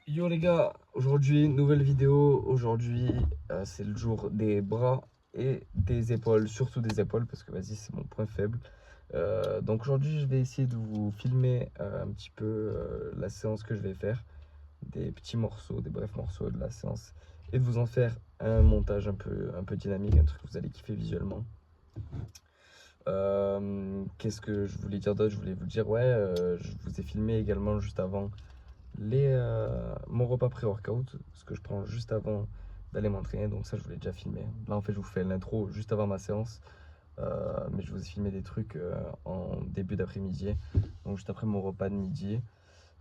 Yo les gars, aujourd'hui nouvelle vidéo. Aujourd'hui c'est le jour des bras et des épaules, surtout des épaules parce que vas-y c'est mon point faible. Donc aujourd'hui je vais essayer de vous filmer un petit peu la séance que je vais faire, des petits morceaux, des brefs morceaux de la séance et de vous en faire un montage un peu dynamique, un truc que vous allez kiffer visuellement. Qu'est-ce que je voulais dire d'autre? Je voulais vous dire je vous ai filmé également juste avant mon repas pré-workout, ce que je prends juste avant d'aller m'entraîner, donc ça je vous l'ai déjà filmé. Là en fait je vous fais l'intro juste avant ma séance, mais je vous ai filmé des trucs en début d'après-midi, donc juste après mon repas de midi,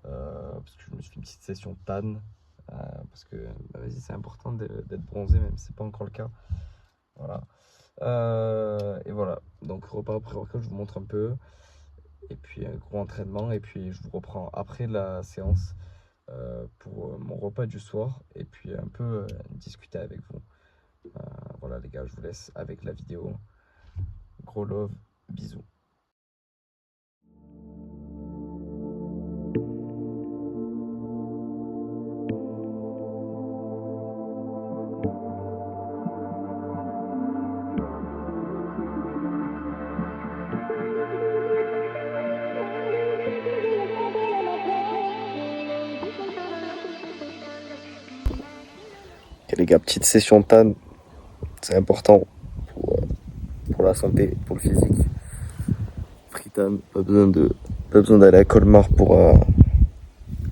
parce que je me suis fait une petite session tan, parce que vas-y c'est important d'être bronzé même si c'est pas encore le cas. Voilà. Et voilà, donc repas pré-workout je vous montre un peu, et puis un gros entraînement, et puis je vous reprends après la séance pour mon repas du soir et puis un peu discuter avec vous. Voilà les gars, je vous laisse avec la vidéo. Gros love, bisous. Ok les gars, petite session tan, c'est important pour la santé, pour le physique. Free tan, pas besoin d'aller à Colmar pour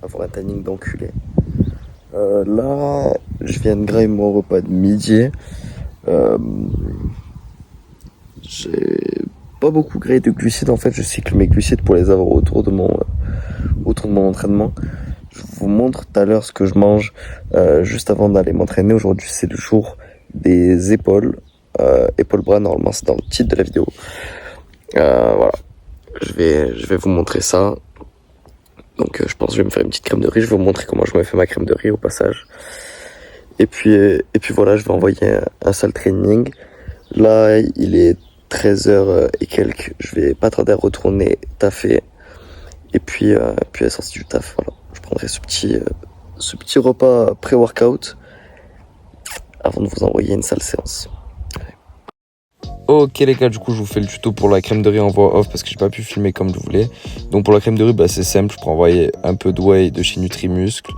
avoir un tanning d'enculé. Là, je viens de grailler mon repas de midi. J'ai pas beaucoup graillé de glucides en fait, je cycle mes glucides pour les avoir autour de mon entraînement. Je vous montre tout à l'heure ce que je mange juste avant d'aller m'entraîner. Aujourd'hui c'est le jour des épaules, épaules bras, normalement c'est dans le titre de la vidéo. Voilà, je vais vous montrer ça. Donc je pense que je vais me faire une petite crème de riz, je vais vous montrer comment je me fais ma crème de riz au passage. Et puis voilà, je vais envoyer un sale training. Là il est 13h et quelques, je vais pas tarder à retourner taffer. Et puis à la sortie du taf, voilà, je prendrai ce petit repas pré-workout avant de vous envoyer une sale séance. Ok les gars, du coup je vous fais le tuto pour la crème de riz en voix off parce que j'ai pas pu filmer comme je voulais. Donc pour la crème de riz, c'est simple, je peux envoyer un peu de whey de chez Nutrimuscle,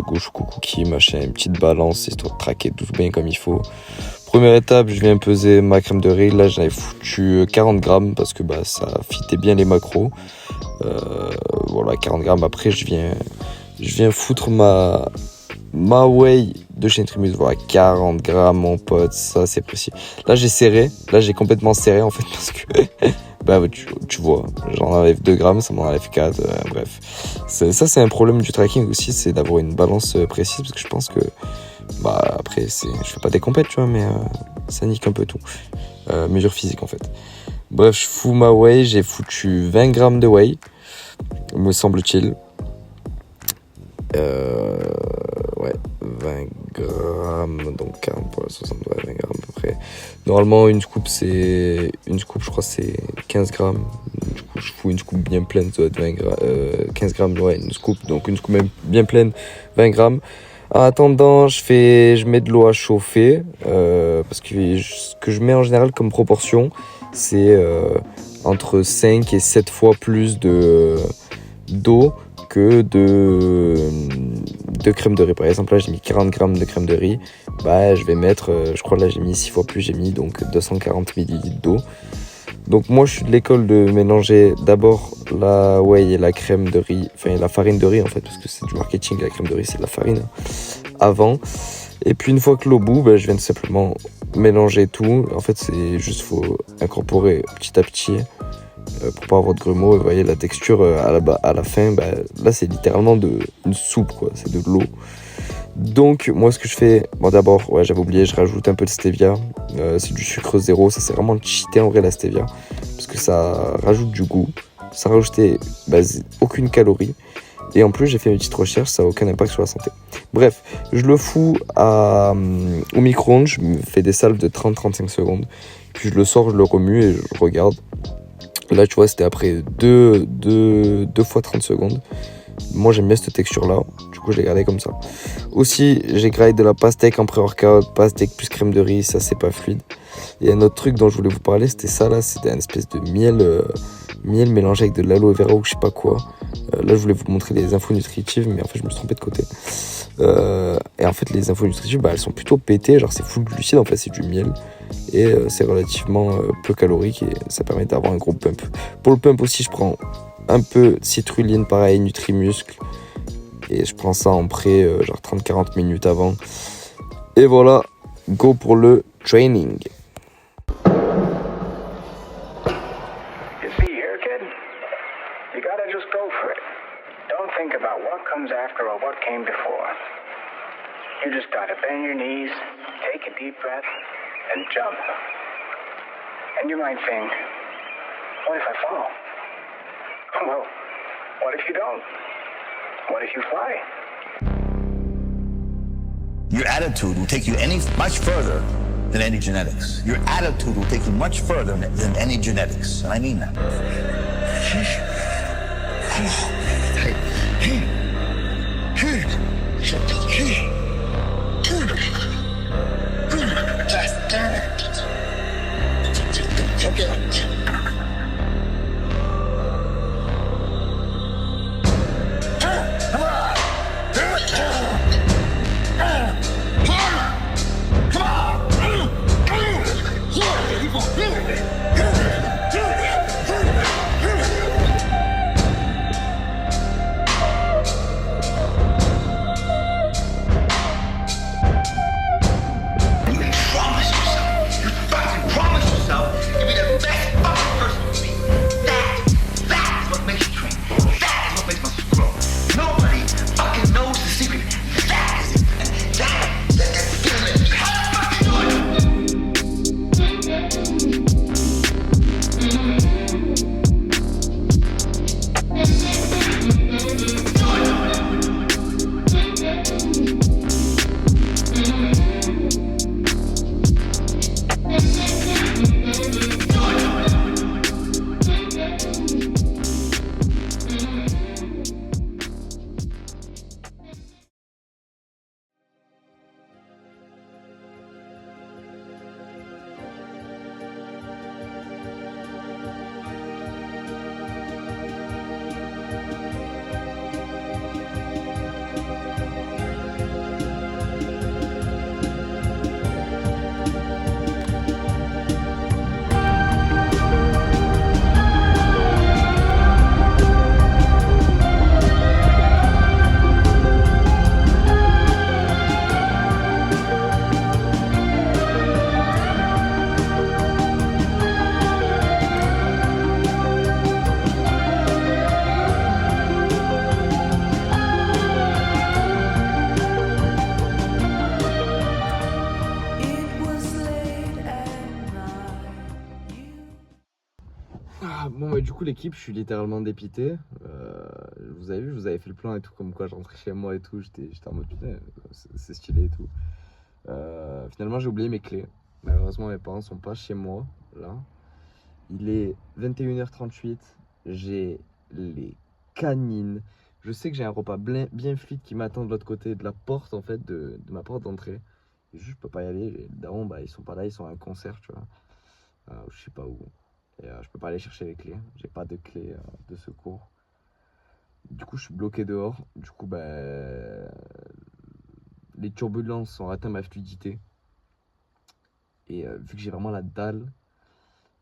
gauche cookie, machin, une petite balance histoire de traquer tout bien comme il faut. Première étape, je viens peser ma crème de riz. Là j'en ai foutu 40 grammes parce que ça fitait bien les macros. Voilà, 40 grammes. Après je viens foutre ma whey de chez Nutrimus. Voilà, 40 grammes mon pote, ça c'est précis. Là j'ai complètement serré en fait parce que tu vois, j'en enlève 2 grammes, ça m'en enlève 4, bref. Ça c'est un problème du tracking aussi, c'est d'avoir une balance précise parce que je pense que après je fais pas des compètes tu vois, mais ça nique un peu tout. Mesure physique en fait. Bref, je fous ma whey, j'ai foutu 20 grammes de whey, me semble-t-il. Ouais, 20 grammes, donc 40 pour la 60, ouais, 20 grammes à peu près. Normalement, une scoop, je crois, c'est 15 grammes. Du coup, je fous une scoop bien pleine, ça doit être 15 grammes, ouais, une scoop. Donc, une scoop même bien pleine, 20 grammes. En attendant, je mets de l'eau à chauffer, parce que ce que je mets en général comme proportion, c'est entre 5 et 7 fois plus d'eau que de crème de riz. Par exemple, là j'ai mis 40 grammes de crème de riz. Je vais mettre, je crois là j'ai mis 6 fois plus, j'ai mis donc 240 millilitres d'eau. Donc moi je suis de l'école de mélanger d'abord la whey et la crème de riz, enfin la farine de riz en fait, parce que c'est du marketing, la crème de riz c'est de la farine, avant. Et puis une fois que l'eau bout, je viens de simplement mélanger tout. En fait c'est juste, faut incorporer petit à petit pour pas avoir de grumeaux. Et vous voyez la texture à la fin, là c'est littéralement une soupe quoi, c'est de l'eau. Donc moi ce que je fais, d'abord j'avais oublié, je rajoute un peu de stevia, c'est du sucre zéro, ça c'est vraiment cheaté en vrai la stevia, parce que ça rajoute du goût, sans rajouter aucune calorie, et en plus j'ai fait une petite recherche, ça n'a aucun impact sur la santé. Bref, je le fous au micro-ondes, je me fais des salves de 30-35 secondes, puis je le sors, je le remue et je regarde. Là tu vois c'était après deux fois 30 secondes. moi j'aime bien cette texture là, du coup je l'ai gardé comme ça. Aussi j'ai graillé de la pastèque en pré-workout, pastèque plus crème de riz, ça c'est pas fluide. Et un autre truc dont je voulais vous parler, c'était ça là, c'était une espèce de miel mélangé avec de l'aloe vera ou je sais pas quoi. Là je voulais vous montrer les infos nutritives, mais en fait je me suis trompé de côté. Et en fait les infos nutritives, elles sont plutôt pétées, genre c'est full glucides, en fait c'est du miel. Et c'est relativement peu calorique et ça permet d'avoir un gros pump. Pour le pump aussi je prends un peu citrulline, pareil, Nutrimuscle. Et je prends ça en pré, genre 30-40 minutes avant. Et voilà, go pour le training. You see here, kid? You gotta just go for it. Don't think about what comes after or what came before. You just gotta bend your knees, take a deep breath, and jump. And you might think, what if I fall? Well, what if you don't? What if you fly? Your attitude will take you much further than any genetics. Your attitude will take you much further than any genetics, and I mean that. Bon bah du coup l'équipe, je suis littéralement dépité. Vous avez vu, je vous avais fait le plan et tout, comme quoi je rentrais chez moi et tout, j'étais en mode putain, c'est stylé et tout. Finalement j'ai oublié mes clés. Malheureusement mes parents sont pas chez moi là. Il est 21h38, j'ai les canines. Je sais que j'ai un repas bien fluide qui m'attend de l'autre côté de la porte en fait, de ma porte d'entrée. Et juste je peux pas y aller, les darons bah, ils sont pas là, ils sont à un concert tu vois. Je sais pas où. Et je peux pas aller chercher les clés, j'ai pas de clé de secours. Du coup je suis bloqué dehors, du coup bah, les turbulences ont atteint ma fluidité. Et vu que j'ai vraiment la dalle,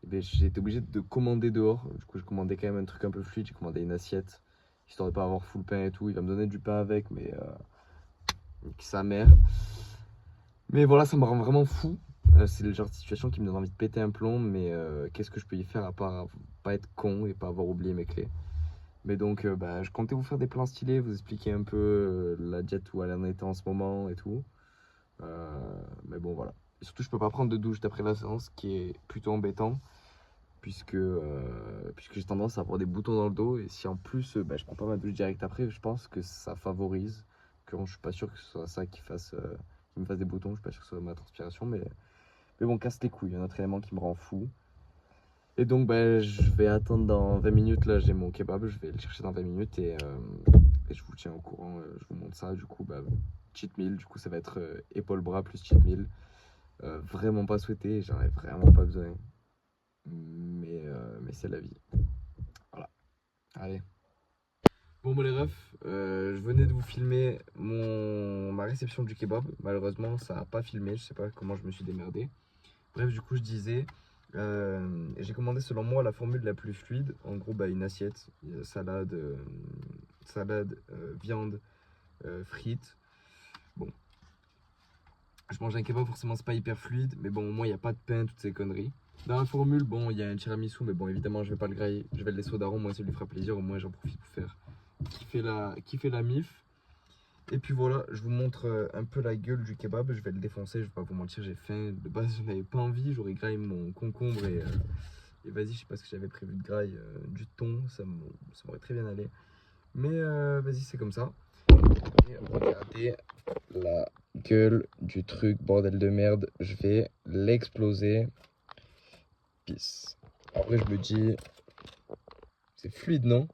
eh ben, j'ai été obligé de commander dehors. Du coup j'ai commandé quand même un truc un peu fluide, j'ai commandé une assiette, histoire de pas avoir full pain et tout. Il va me donner du pain avec, mais sa mère. Mais voilà, ça me rend vraiment fou. C'est le genre de situation qui me donne envie de péter un plomb, mais qu'est-ce que je peux y faire à part pas être con et pas avoir oublié mes clés. Mais donc bah, je comptais vous faire des plans stylés, vous expliquer un peu la diète où elle en était en ce moment et tout. Mais bon voilà. Et surtout je peux pas prendre de douche d'après la séance, ce qui est plutôt embêtant. Puisque j'ai tendance à avoir des boutons dans le dos. Et si en plus bah, je prends pas ma douche direct après, je pense que ça favorise. Je suis pas sûr que ce soit ça qui me fasse des boutons, je suis pas sûr que ce soit ma transpiration, mais bon, casse les couilles, un autre élément qui me rend fou. Et donc bah, je vais attendre dans 20 minutes, là j'ai mon kebab, je vais le chercher dans 20 minutes et je tiens au courant, je vous montre ça. Du coup, bah, cheat meal, du coup, ça va être épaule-bras plus cheat meal. Vraiment pas souhaité, j'en ai vraiment pas besoin. Mais c'est la vie. Voilà. Allez. Bon, les refs, je venais de vous filmer ma réception du kebab. Malheureusement, ça n'a pas filmé. Je sais pas comment je me suis démerdé. Bref, du coup, je disais, j'ai commandé selon moi la formule la plus fluide. En gros, bah, une assiette, salade, viande, frites. Bon, je mange un kebab, forcément, c'est pas hyper fluide. Mais bon, au moins, il n'y a pas de pain, toutes ces conneries. Dans la formule, bon, il y a un tiramisu, mais bon, évidemment, je vais pas le grailler. Je vais le laisser au daron, moi, ça lui fera plaisir. Au moins, j'en profite pour faire kiffer la mif. Et puis voilà, je vous montre un peu la gueule du kebab. Je vais le défoncer, je vais pas vous mentir, j'ai faim. De base, je n'avais pas envie. J'aurais graillé mon concombre et vas-y, je sais pas ce que j'avais prévu de graille. Du thon, ça m'aurait très bien allé. Mais vas-y, c'est comme ça. Et regardez la gueule du truc, bordel de merde. Je vais l'exploser. Peace. Après, je me dis, c'est fluide, non?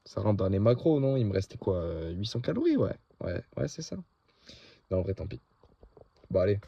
Ça rentre dans les macros, non? Il me restait quoi? 800 calories, ouais. Ouais, c'est ça. Non, en vrai, tant pis. Bon, allez.